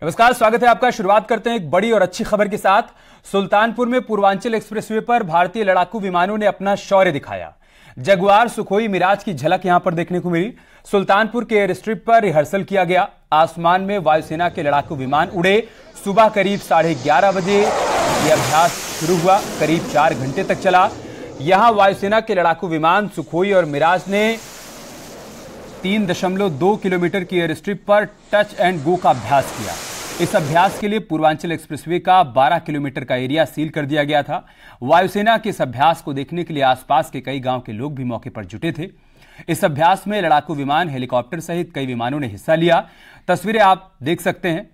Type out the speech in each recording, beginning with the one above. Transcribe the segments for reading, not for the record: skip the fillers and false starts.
नमस्कार, स्वागत है आपका। शुरुआत करते हैं एक बड़ी और अच्छी खबर के साथ। सुल्तानपुर में पूर्वांचल एक्सप्रेसवे पर भारतीय लड़ाकू विमानों ने अपना शौर्य दिखाया। जगुआर, सुखोई, मिराज की झलक यहां पर देखने को मिली। सुल्तानपुर के एयर स्ट्रिप पर रिहर्सल किया गया। आसमान में वायुसेना के लड़ाकू विमान उड़े। सुबह करीब 11:30 बजे यह अभ्यास शुरू हुआ, करीब 4 घंटे तक चला। यहां वायुसेना के लड़ाकू विमान सुखोई और मिराज ने 3.2 किलोमीटर की एयर स्ट्रिप पर टच एंड गो का अभ्यास किया। इस अभ्यास के लिए पूर्वांचल एक्सप्रेसवे का 12 किलोमीटर का एरिया सील कर दिया गया था। वायुसेना के इस अभ्यास को देखने के लिए आसपास के कई गांव के लोग भी मौके पर जुटे थे। इस अभ्यास में लड़ाकू विमान, हेलीकॉप्टर सहित कई विमानों ने हिस्सा लिया। तस्वीरें आप देख सकते हैं,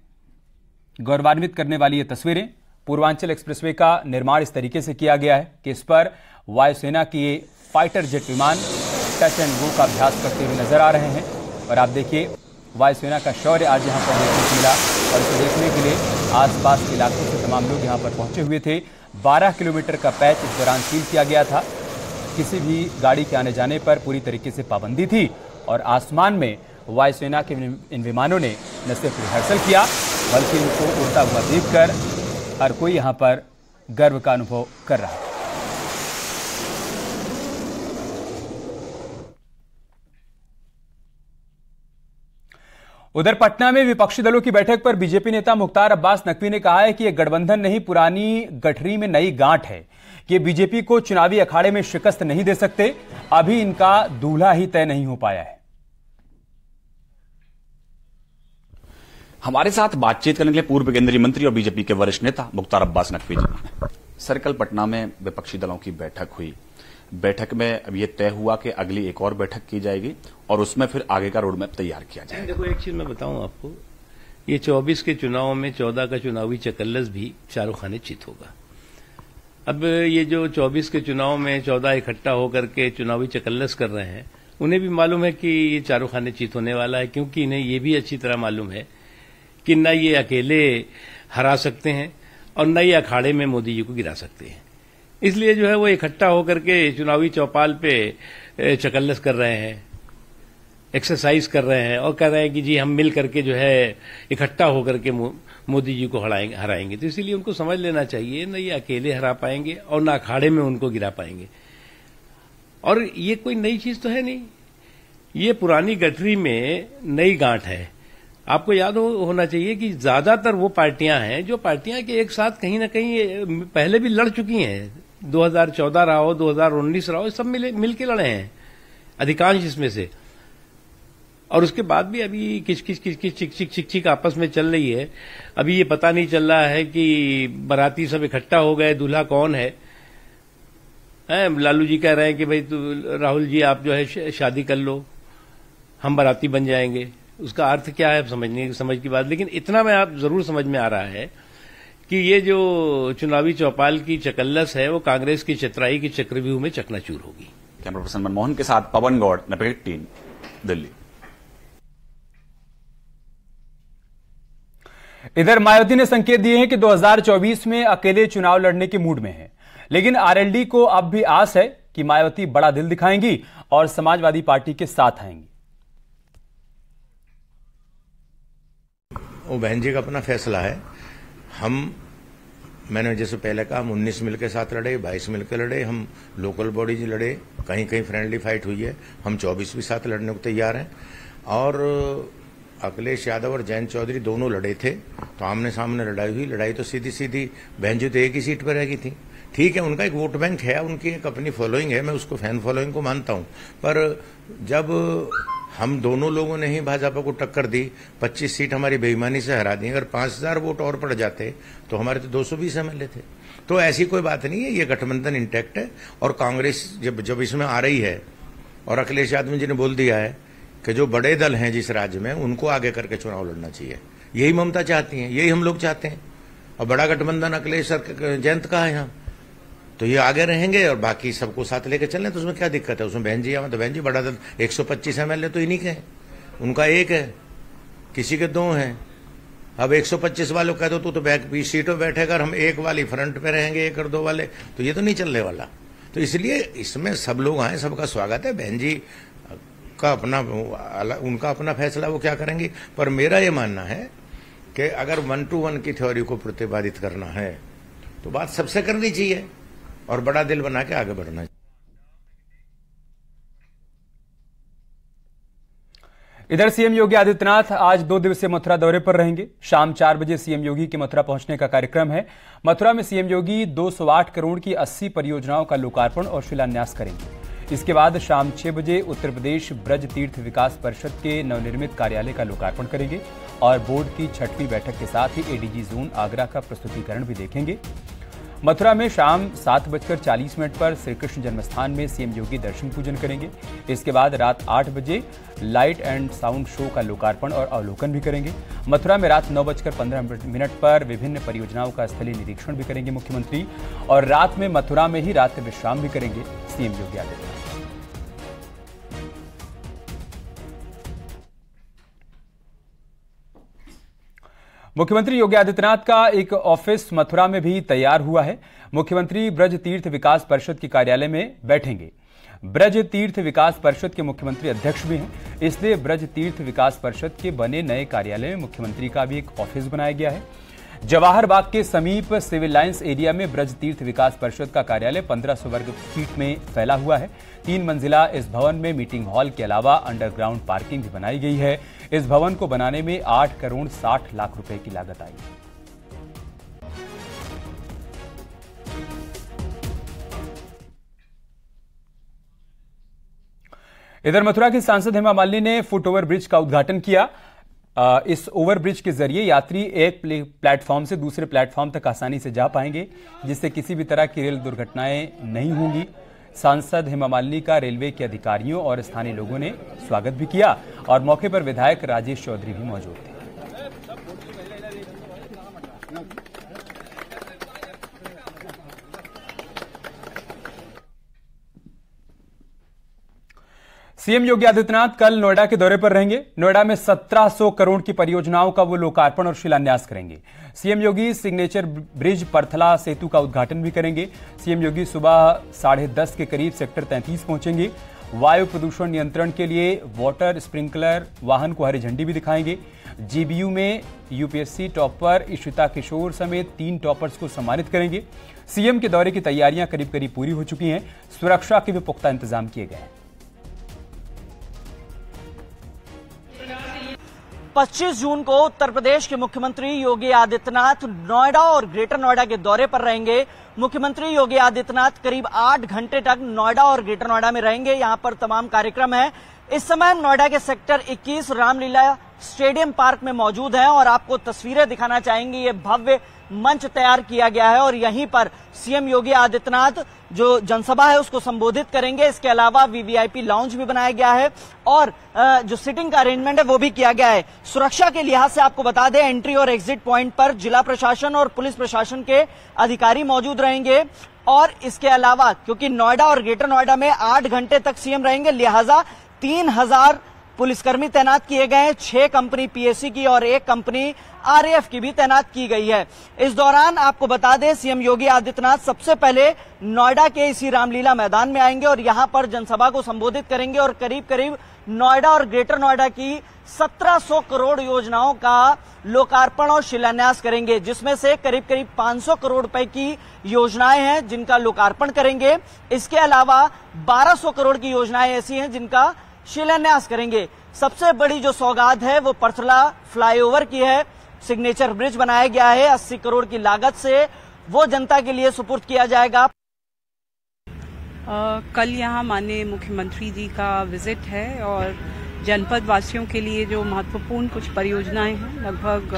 गौरवान्वित करने वाली ये तस्वीरें। पूर्वांचल एक्सप्रेसवे का निर्माण इस तरीके से किया गया है कि इस पर वायुसेना के फाइटर जेट विमान टच एंड गो का अभ्यास करते हुए नजर आ रहे हैं। और आप देखिए, वायुसेना का शौर्य आज यहां पर देखने को मिला और इसे देखने के लिए आसपास के इलाकों से तमाम लोग यहां पर पहुंचे हुए थे। 12 किलोमीटर का पैच इस दौरान सील किया गया था। किसी भी गाड़ी के आने जाने पर पूरी तरीके से पाबंदी थी और आसमान में वायुसेना के इन विमानों ने न सिर्फ रिहर्सल किया बल्कि इनको उड़ता हुआ देखकर हर कोई यहां पर गर्व का अनुभव कर रहा है। उधर पटना में विपक्षी दलों की बैठक पर बीजेपी नेता मुख्तार अब्बास नकवी ने कहा है कि यह गठबंधन नहीं, पुरानी गठरी में नई गांठ है। कि बीजेपी को चुनावी अखाड़े में शिकस्त नहीं दे सकते। अभी इनका दूल्हा ही तय नहीं हो पाया है। हमारे साथ बातचीत करने के लिए पूर्व केंद्रीय मंत्री और बीजेपी के वरिष्ठ नेता मुख्तार अब्बास नकवी जी। सर, कल पटना में विपक्षी दलों की बैठक हुई। बैठक में अब ये तय हुआ कि अगली एक और बैठक की जाएगी और उसमें फिर आगे का रोड मैप तैयार किया जाएगा। देखो, एक चीज मैं बताऊं आपको, ये 24 के चुनाव में 14 का चुनावी चकल्लस भी चारों खाने चित होगा। अब ये जो 24 के चुनाव में 14 इकट्ठा होकर के चुनावी चकल्लस कर रहे हैं, उन्हें भी मालूम है कि ये चारों खाने चित होने वाला है, क्योंकि इन्हें ये भी अच्छी तरह मालूम है कि न ये अकेले हरा सकते हैं और न ये अखाड़े में मोदी जी को गिरा सकते हैं। इसलिए जो है वो इकट्ठा होकर के चुनावी चौपाल पे चकल्लस कर रहे हैं, एक्सरसाइज कर रहे हैं और कह रहे हैं कि जी हम मिल करके जो है इकट्ठा होकर के मोदी जी को हराएंगे। तो इसीलिए उनको समझ लेना चाहिए, न ये अकेले हरा पाएंगे और न अखाड़े में उनको गिरा पाएंगे। और ये कोई नई चीज तो है नहीं, ये पुरानी गठरी में नई गांठ है। आपको याद होना चाहिए कि ज्यादातर वो पार्टियां हैं जो पार्टियां के एक साथ कहीं ना कहीं पहले भी लड़ चुकी हैं। 2014 रहा हो, 2019 रहा हो, सब मिल के लड़े हैं अधिकांश इसमें से। और उसके बाद भी अभी चिक आपस में चल रही है। अभी ये पता नहीं चल रहा है कि बाराती सब इकट्ठा हो गए, दूल्हा कौन है। लालू जी कह रहे हैं कि भाई राहुल जी आप जो है शादी कर लो, हम बाराती बन जाएंगे। उसका अर्थ क्या है समझ की बात। लेकिन इतना में आप जरूर समझ में आ रहा है कि ये जो चुनावी चौपाल की चकल्लस है वो कांग्रेस की चतराई की चक्रव्यूह में चकनाचूर होगी। कैमरा पर्सन मनमोहन के साथ पवन गौड़, नेपल टीम, दिल्ली। इधर मायावती ने संकेत दिए हैं कि 2024 में अकेले चुनाव लड़ने के मूड में है, लेकिन आरएलडी को अब भी आस है कि मायावती बड़ा दिल दिखाएंगी और समाजवादी पार्टी के साथ आएंगी। वो बहन जी का अपना फैसला है। मैंने जैसे पहले कहा, हम 19 मिल के साथ लड़े, 22 मिल के लड़े, हम लोकल बॉडीज लड़े, कहीं कहीं फ्रेंडली फाइट हुई है, हम 24 भी साथ लड़ने को तैयार हैं। और अखिलेश यादव और जयंत चौधरी दोनों लड़े थे, तो आमने सामने लड़ाई हुई। लड़ाई तो सीधी सीधी बहन जी तो एक ही सीट पर रह गई थी। ठीक है, उनका एक वोट बैंक है, उनकी एक अपनी फॉलोइंग है, मैं उसको फैन फॉलोइंग को मानता हूं। पर जब हम दोनों लोगों ने ही भाजपा को टक्कर दी, 25 सीट हमारी बेईमानी से हरा दी, अगर 5000 वोट और पड़ जाते तो हमारे तो 220 एमएलए थे। तो ऐसी कोई बात नहीं है, ये गठबंधन इंटैक्ट है। और कांग्रेस जब इसमें आ रही है और अखिलेश यादव जी ने बोल दिया है कि जो बड़े दल हैं जिस राज्य में, उनको आगे करके चुनाव लड़ना चाहिए, यही ममता चाहती हैं, यही हम लोग चाहते हैं। और बड़ा गठबंधन अखिलेश जयंत का है यहाँ, तो ये आगे रहेंगे और बाकी सबको साथ लेकर चल रहे, तो उसमें क्या दिक्कत है। उसमें बहन जी तो बहन जी बड़ा दल 125 एमएलए तो इन्हीं के हैं, उनका एक है, किसी के 2 हैं। अब 125 वालों कह दो तो बैक सीटों बैठेगा और हम एक वाली फ्रंट पे रहेंगे, 1 और 2 वाले, तो ये तो नहीं चलने वाला। तो इसलिए इसमें सब लोग आए, सबका स्वागत है। बहन जी का अपना उनका अपना फैसला, वो क्या करेंगे। पर मेरा ये मानना है कि अगर 1 to 1 की थ्योरी को प्रतिपादित करना है तो बात सबसे करनी चाहिए और बड़ा दिल बना के आगे बढ़ना चाहिए। इधर सीएम योगी आदित्यनाथ आज 2 दिवसीय मथुरा दौरे पर रहेंगे। शाम 4 बजे सीएम योगी के मथुरा पहुंचने का कार्यक्रम है। मथुरा में सीएम योगी 208 करोड़ की 80 परियोजनाओं का लोकार्पण और शिलान्यास करेंगे। इसके बाद शाम 6 बजे उत्तर प्रदेश ब्रज तीर्थ विकास परिषद के नवनिर्मित कार्यालय का लोकार्पण करेंगे और बोर्ड की 6वीं बैठक के साथ ही एडीजी जोन आगरा का प्रस्तुतिकरण भी देखेंगे। मथुरा में शाम 7:40 पर श्री कृष्ण जन्मस्थान में सीएम योगी दर्शन पूजन करेंगे। इसके बाद रात 8 बजे लाइट एंड साउंड शो का लोकार्पण और अवलोकन भी करेंगे। मथुरा में रात 9:15 पर विभिन्न परियोजनाओं का स्थलीय निरीक्षण भी करेंगे मुख्यमंत्री और रात में मथुरा में ही रात्रि विश्राम भी करेंगे सीएम योगी आदित्यनाथ। मुख्यमंत्री योगी आदित्यनाथ का एक ऑफिस मथुरा में भी तैयार हुआ है। मुख्यमंत्री ब्रज तीर्थ विकास परिषद के कार्यालय में बैठेंगे। ब्रज तीर्थ विकास परिषद के मुख्यमंत्री अध्यक्ष भी हैं, इसलिए ब्रज तीर्थ विकास परिषद के बने नए कार्यालय में मुख्यमंत्री का भी एक ऑफिस बनाया गया है। जवाहर बाग के समीप सिविल लाइंस एरिया में ब्रज तीर्थ विकास परिषद का कार्यालय 1500 वर्ग फीट में फैला हुआ है। 3 मंजिला इस भवन में मीटिंग हॉल के अलावा अंडरग्राउंड पार्किंग भी बनाई गई है। इस भवन को बनाने में 8 करोड़ 60 लाख रुपए की लागत आई है। इधर मथुरा की सांसद हेमा मालिनी ने फुट ओवर ब्रिज का उद्घाटन किया। इस ओवरब्रिज के जरिए यात्री एक प्लेटफॉर्म से दूसरे प्लेटफॉर्म तक आसानी से जा पाएंगे, जिससे किसी भी तरह की रेल दुर्घटनाएं नहीं होंगी। सांसद हेमा मालिनी का रेलवे के अधिकारियों और स्थानीय लोगों ने स्वागत भी किया और मौके पर विधायक राजेश चौधरी भी मौजूद थे। सीएम योगी आदित्यनाथ कल नोएडा के दौरे पर रहेंगे। नोएडा में 1700 करोड़ की परियोजनाओं का वो लोकार्पण और शिलान्यास करेंगे। सीएम योगी सिग्नेचर ब्रिज परथला सेतु का उद्घाटन भी करेंगे। सीएम योगी सुबह 10:30 के करीब सेक्टर 33 पहुंचेंगे। वायु प्रदूषण नियंत्रण के लिए वाटर स्प्रिंकलर वाहन को हरी झंडी भी दिखाएंगे। जीबीयू में यूपीएससी टॉपर इशिता किशोर समेत 3 टॉपर्स को सम्मानित करेंगे। सीएम के दौरे की तैयारियां करीब करीब पूरी हो चुकी हैं। सुरक्षा के भी पुख्ता इंतजाम किए गए हैं। 25 जून को उत्तर प्रदेश के मुख्यमंत्री योगी आदित्यनाथ नोएडा और ग्रेटर नोएडा के दौरे पर रहेंगे। मुख्यमंत्री योगी आदित्यनाथ करीब 8 घंटे तक नोएडा और ग्रेटर नोएडा में रहेंगे। यहां पर तमाम कार्यक्रम है। इस समय नोएडा के सेक्टर 21 रामलीला स्टेडियम पार्क में मौजूद हैं और आपको तस्वीरें दिखाना चाहेंगे। ये भव्य मंच तैयार किया गया है और यहीं पर सीएम योगी आदित्यनाथ जो जनसभा है उसको संबोधित करेंगे। इसके अलावा वीवीआईपी लाउंज भी बनाया गया है और जो सिटिंग का अरेंजमेंट है वो भी किया गया है। सुरक्षा के लिहाज से आपको बता दें, एंट्री और एग्जिट पॉइंट पर जिला प्रशासन और पुलिस प्रशासन के अधिकारी मौजूद रहेंगे और इसके अलावा क्योंकि नोएडा और ग्रेटर नोएडा में 8 घंटे तक सीएम रहेंगे, लिहाजा 3000 पुलिसकर्मी तैनात किए गए हैं। 6 कंपनी पीएससी की और 1 कंपनी आरएएफ की भी तैनात की गई है। इस दौरान आपको बता दें, सीएम योगी आदित्यनाथ सबसे पहले नोएडा के इसी रामलीला मैदान में आएंगे और यहां पर जनसभा को संबोधित करेंगे और करीब करीब नोएडा और ग्रेटर नोएडा की 1700 करोड़ योजनाओं का लोकार्पण और शिलान्यास करेंगे, जिसमें से करीब करीब 500 करोड़ रुपए की योजनाएं हैं जिनका लोकार्पण करेंगे। इसके अलावा 1200 करोड़ की योजनाएं ऐसी हैं जिनका शिलान्यास करेंगे। सबसे बड़ी जो सौगात है वो परथला फ्लाईओवर की है। सिग्नेचर ब्रिज बनाया गया है। 80 करोड़ की लागत से वो जनता के लिए सुपुर्द किया जाएगा। कल यहाँ माननीय मुख्यमंत्री जी का विजिट है और जनपद वासियों के लिए जो महत्वपूर्ण कुछ परियोजनाएं हैं, लगभग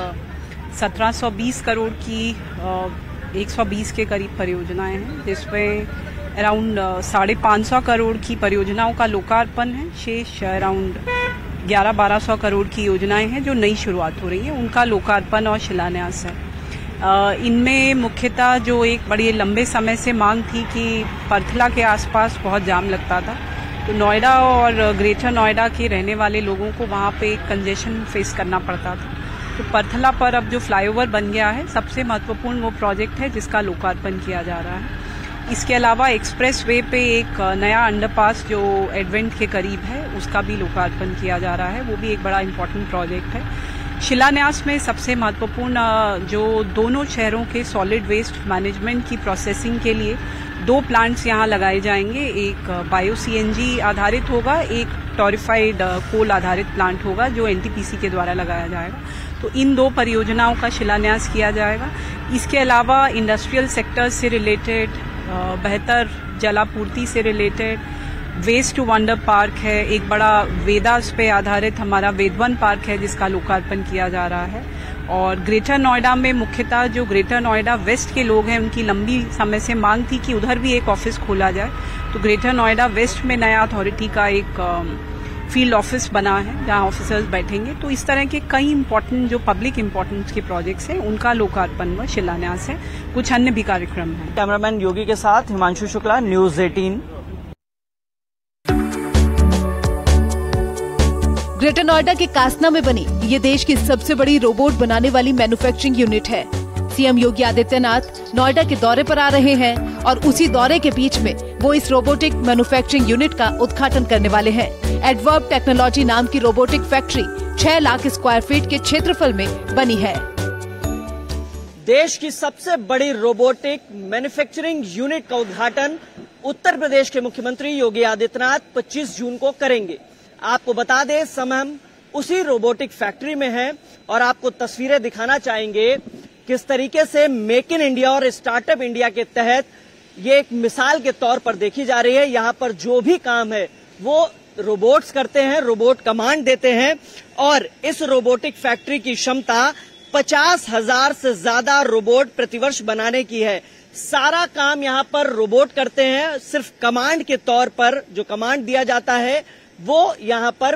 1720 करोड़ की 120 के करीब परियोजनाएं हैं, जिसमें अराउंड 550 करोड़ की परियोजनाओं का लोकार्पण है। शेष अराउंड 1100-1200 करोड़ की योजनाएं हैं जो नई शुरुआत हो रही है, उनका लोकार्पण और शिलान्यास है। इनमें मुख्यतः जो एक बड़ी लंबे समय से मांग थी कि परथला के आसपास बहुत जाम लगता था, तो नोएडा और ग्रेटर नोएडा के रहने वाले लोगों को वहाँ पे कंजेशन फेस करना पड़ता था। तो परथला पर अब जो फ्लाईओवर बन गया है, सबसे महत्वपूर्ण वो प्रोजेक्ट है जिसका लोकार्पण किया जा रहा है। इसके अलावा एक्सप्रेस वे पे एक नया अंडरपास जो एडवेंट के करीब है, उसका भी लोकार्पण किया जा रहा है। वो भी एक बड़ा इम्पोर्टेंट प्रोजेक्ट है। शिलान्यास में सबसे महत्वपूर्ण जो दोनों शहरों के सॉलिड वेस्ट मैनेजमेंट की प्रोसेसिंग के लिए 2 प्लांट्स यहाँ लगाए जाएंगे। एक बायो सीएनजी आधारित होगा, एक टॉरिफाइड कोल आधारित प्लांट होगा जो एनटीपीसी के द्वारा लगाया जाएगा। तो इन 2 परियोजनाओं का शिलान्यास किया जाएगा। इसके अलावा इंडस्ट्रियल सेक्टर से रिलेटेड, बेहतर जलापूर्ति से related, waste to wonder park है, एक बड़ा वेदास पे आधारित हमारा वेदवन पार्क है जिसका लोकार्पण किया जा रहा है। और ग्रेटर नोएडा में मुख्यतः जो ग्रेटर नोएडा वेस्ट के लोग हैं उनकी लंबी समय से मांग थी कि उधर भी एक ऑफिस खोला जाए। तो ग्रेटर नोएडा वेस्ट में नया अथॉरिटी का एक फील्ड ऑफिस बना है जहां ऑफिसर्स बैठेंगे। तो इस तरह के कई इंपॉर्टेंट जो पब्लिक इंपॉर्टेंस के प्रोजेक्ट्स हैं उनका लोकार्पण व शिलान्यास है। कुछ अन्य भी कार्यक्रम हैं। कैमरामैन योगी के साथ हिमांशु शुक्ला, न्यूज 18। ग्रेटर नोएडा के कासना में बनी ये देश की सबसे बड़ी रोबोट बनाने वाली मैन्युफैक्चरिंग यूनिट है। सीएम योगी आदित्यनाथ नोएडा के दौरे पर आ रहे हैं और उसी दौरे के बीच में वो इस रोबोटिक मैन्युफैक्चरिंग यूनिट का उद्घाटन करने वाले हैं। एडवर्ब टेक्नोलॉजी नाम की robotic factory 6 lakh square feet के क्षेत्रफल में बनी है। देश की सबसे बड़ी रोबोटिक मैन्युफैक्चरिंग यूनिट का उद्घाटन उत्तर प्रदेश के मुख्यमंत्री योगी आदित्यनाथ 25 जून को करेंगे। आपको बता दें, समय हम उसी रोबोटिक फैक्ट्री में हैं और आपको तस्वीरें दिखाना चाहेंगे किस तरीके से मेक इन इंडिया और स्टार्टअप इंडिया के तहत ये एक मिसाल के तौर पर देखी जा रही है। यहाँ पर जो भी काम है वो रोबोट्स करते हैं, रोबोट कमांड देते हैं और इस रोबोटिक फैक्ट्री की क्षमता 50,000 से ज्यादा रोबोट प्रतिवर्ष बनाने की है। सारा काम यहाँ पर रोबोट करते हैं। सिर्फ कमांड के तौर पर जो कमांड दिया जाता है वो यहाँ पर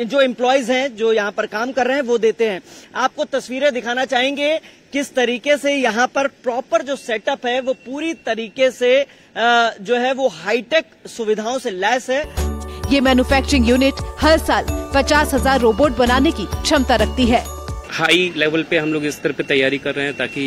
जो एम्प्लॉयज हैं जो यहाँ पर काम कर रहे हैं वो देते हैं। आपको तस्वीरें दिखाना चाहेंगे किस तरीके से यहाँ पर प्रॉपर जो सेटअप है वो पूरी तरीके से जो है वो हाईटेक सुविधाओं से लैस है। ये मैन्युफैक्चरिंग यूनिट हर साल 50,000 रोबोट बनाने की क्षमता रखती है। हाई लेवल पे हम लोग इस तरह पे तैयारी कर रहे हैं ताकि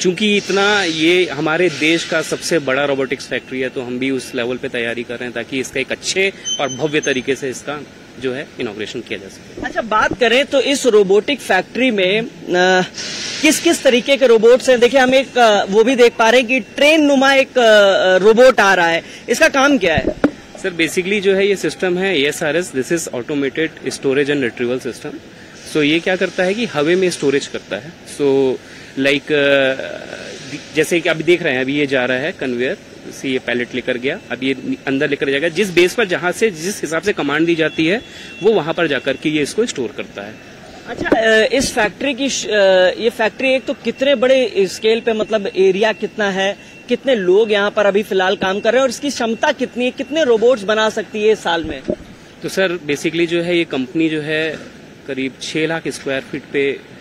चूंकि इतना ये हमारे देश का सबसे बड़ा रोबोटिक्स फैक्ट्री है तो हम भी उस लेवल पे तैयारी कर रहे हैं ताकि इसका एक अच्छे और भव्य तरीके से इसका जो है इनॉग्रेशन किया जा सके। अच्छा, बात करें तो इस रोबोटिक फैक्ट्री में किस किस तरीके के रोबोट्स हैं? देखिए, हम एक वो भी देख पा रहे हैं कि ट्रेन नुमा एक रोबोट आ रहा है। इसका काम क्या है? सर, बेसिकली जो है ये सिस्टम है ASRS, this is automated storage and retrieval system. So ये क्या करता है कि हवा में स्टोरेज करता है। सो लाइक जैसे कि अभी देख रहे हैं, अभी ये जा रहा है कन्वेयर से, ये पैलेट लेकर गया, अब ये अंदर लेकर जाएगा। जिस बेस पर जहां से जिस हिसाब से कमांड दी जाती है वो वहां पर जाकर के ये इसको स्टोर करता है। अच्छा, इस फैक्ट्री की ये फैक्ट्री एक तो कितने बड़े स्केल पे, मतलब एरिया कितना है, कितने लोग यहाँ पर अभी फिलहाल काम कर रहे हैं और इसकी क्षमता कितनी है, कितने रोबोट्स बना सकती है साल में? तो सर बेसिकली जो है ये कंपनी जो है करीब 6 लाख स्क्वायर फीट पे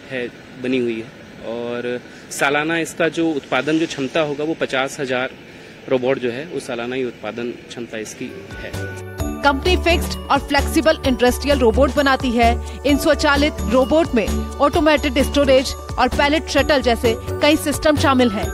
है बनी हुई है और सालाना इसका जो उत्पादन जो क्षमता होगा वो 50,000 रोबोट जो है वो सालाना ही उत्पादन क्षमता इसकी है। कंपनी फिक्स्ड और फ्लेक्सिबल इंडस्ट्रियल रोबोट बनाती है। इन स्वचालित रोबोट में ऑटोमेटेड स्टोरेज और पैलेट शटल जैसे कई सिस्टम शामिल हैं।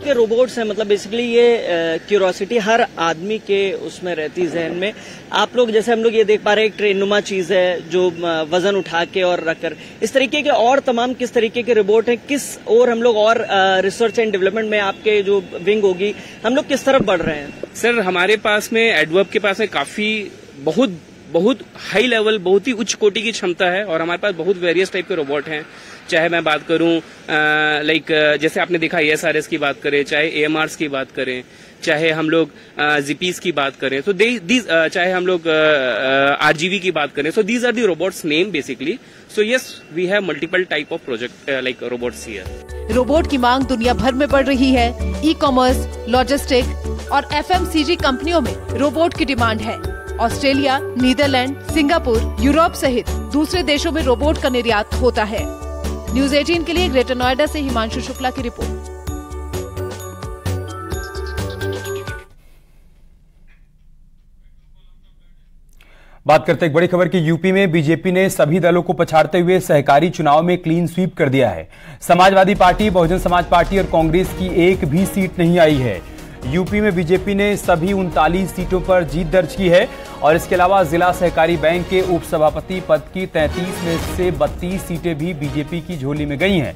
के रोबोट्स हैं, मतलब बेसिकली ये क्यूरोसिटी हर आदमी के उसमें रहती है जहन में। आप लोग जैसे हम लोग ये देख पा रहे हैं, एक ट्रेन नुमा चीज है जो वजन उठा के और रखकर, इस तरीके के और तमाम किस तरीके के रोबोट हैं, किस और हम लोग और रिसर्च एंड डेवलपमेंट में आपके जो विंग होगी हम लोग किस तरफ बढ़ रहे हैं? सर हमारे पास में एडवर्ब के पास में काफी बहुत हाई लेवल, बहुत ही उच्च कोटि की क्षमता है और हमारे पास बहुत वेरियस टाइप के रोबोट हैं। चाहे मैं बात करूं लाइक जैसे आपने देखा ASRS की बात करें, चाहे AMRs की बात करें, चाहे हम लोग ZPs की बात करें, तो चाहे हम लोग RGV की बात करें, so these are the robots name basically. So yes, we have multiple type of project like robots here. Robot की मांग दुनिया भर में बढ़ रही है। ई-कॉमर्स, लॉजिस्टिक और FMCG कंपनियों में रोबोट की डिमांड है। ऑस्ट्रेलिया, नीदरलैंड, सिंगापुर, यूरोप सहित दूसरे देशों में रोबोट का निर्यात होता है। न्यूज 18 के लिए ग्रेटर नोएडा से हिमांशु शुक्ला की रिपोर्ट। बात करते एक बड़ी खबर की। यूपी में बीजेपी ने सभी दलों को पछाड़ते हुए सहकारी चुनाव में क्लीन स्वीप कर दिया है। समाजवादी पार्टी, बहुजन समाज पार्टी और कांग्रेस की एक भी सीट नहीं आई है। यूपी में बीजेपी ने सभी 39 सीटों पर जीत दर्ज की है और इसके अलावा जिला सहकारी बैंक के उप सभापति पद की 33 में से 32 सीटें भी बीजेपी की झोली में गई हैं।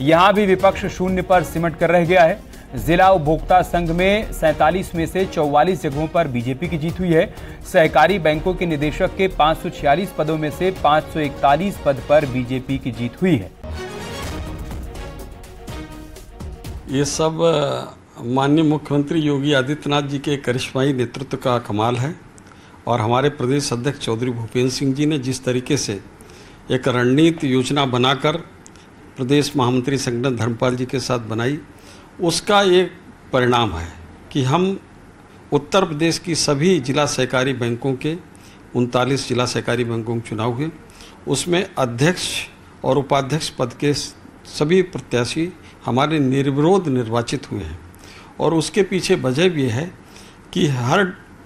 यहां भी विपक्ष शून्य पर सिमट कर रह गया है। जिला उपभोक्ता संघ में 47 में से 44 जगहों पर बीजेपी की जीत हुई है। सहकारी बैंकों के निदेशक के 546 पदों में से 541 पद पर बीजेपी की जीत हुई है। ये सब माननीय मुख्यमंत्री योगी आदित्यनाथ जी के करिश्माई नेतृत्व का कमाल है और हमारे प्रदेश अध्यक्ष चौधरी भूपेंद्र सिंह जी ने जिस तरीके से एक रणनीति योजना बनाकर प्रदेश महामंत्री संगठन धर्मपाल जी के साथ बनाई, उसका एक परिणाम है कि हम उत्तर प्रदेश की सभी जिला सहकारी बैंकों के 39 जिला सहकारी बैंकों के चुनाव हुए, उसमें अध्यक्ष और उपाध्यक्ष पद के सभी प्रत्याशी हमारे निर्विरोध निर्वाचित हुए हैं। और उसके पीछे वजह भी है कि हर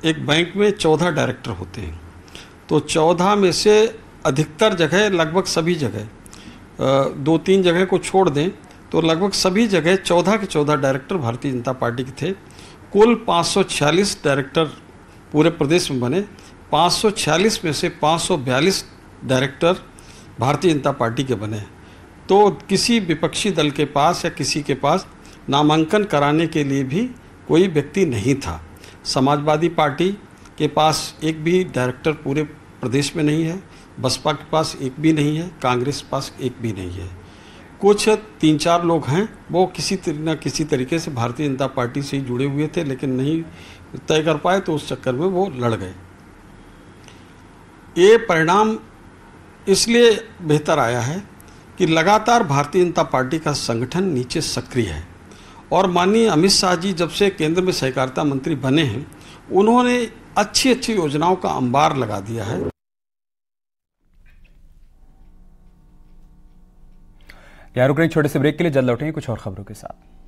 एक बैंक में 14 डायरेक्टर होते हैं, तो 14 में से अधिकतर जगह, लगभग सभी जगह, 2-3 जगह को छोड़ दें तो लगभग सभी जगह 14 के 14 डायरेक्टर भारतीय जनता पार्टी के थे। कुल 546 डायरेक्टर पूरे प्रदेश में बने। 546 में से 542 डायरेक्टर भारतीय जनता पार्टी के बने। तो किसी विपक्षी दल के पास या किसी के पास नामांकन कराने के लिए भी कोई व्यक्ति नहीं था। समाजवादी पार्टी के पास एक भी डायरेक्टर पूरे प्रदेश में नहीं है, बसपा के पास एक भी नहीं है, कांग्रेस के पास एक भी नहीं है। कुछ 3-4 लोग हैं वो किसी न किसी तरीके से भारतीय जनता पार्टी से ही जुड़े हुए थे, लेकिन नहीं तय कर पाए, तो उस चक्कर में वो लड़ गए। ये परिणाम इसलिए बेहतर आया है कि लगातार भारतीय जनता पार्टी का संगठन नीचे सक्रिय है और माननीय अमित शाह जी जब से केंद्र में सहकारिता मंत्री बने हैं, उन्होंने अच्छी अच्छी योजनाओं का अंबार लगा दिया है। यहाँ रुक रहे छोटे से ब्रेक के लिए, जल्द लौटेंगे कुछ और खबरों के साथ।